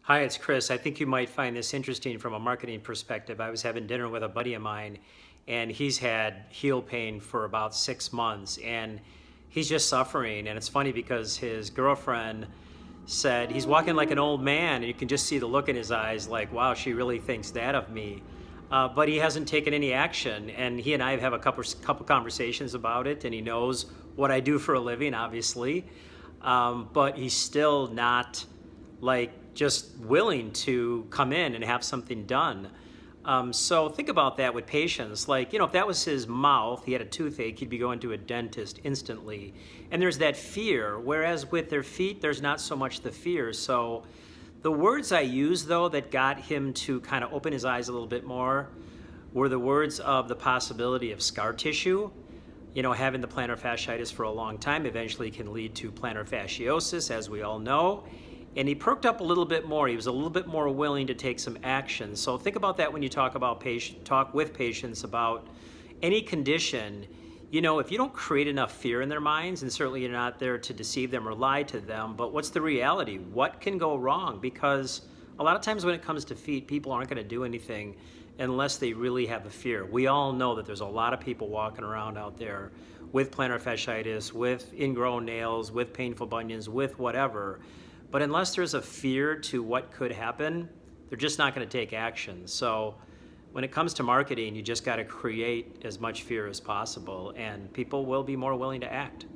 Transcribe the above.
Hi, it's Chris. I think you might find this interesting from a marketing perspective. I was having dinner with a buddy of mine, and he's had heel pain for about 6 months, and he's just suffering. And it's funny because his girlfriend said he's walking like an old man, and you can just see the look in his eyes like, wow, she really thinks that of me. But he hasn't taken any action, and he and I have a couple conversations about it, and he knows what I do for a living, obviously. But he's still not like just willing to come in and have something done. So think about that with patients. Like, if that was his mouth, he had a toothache, he'd be going to a dentist instantly. And there's that fear, whereas with their feet, there's not so much the fear. So the words I used, though, that got him to kind of open his eyes a little bit more were the words of the possibility of scar tissue. Having the plantar fasciitis for a long time eventually can lead to plantar fasciosis, as we all know. And he perked up a little bit more. He was a little bit more willing to take some action. So think about that when you talk with patients about any condition. If you don't create enough fear in their minds, and certainly you're not there to deceive them or lie to them, but what's the reality? What can go wrong? Because a lot of times when it comes to feet, people aren't going to do anything unless they really have a fear. We all know that there's a lot of people walking around out there with plantar fasciitis, with ingrown nails, with painful bunions, with whatever. But unless there's a fear to what could happen, they're just not going to take action. So when it comes to marketing, you just got to create as much fear as possible, and people will be more willing to act.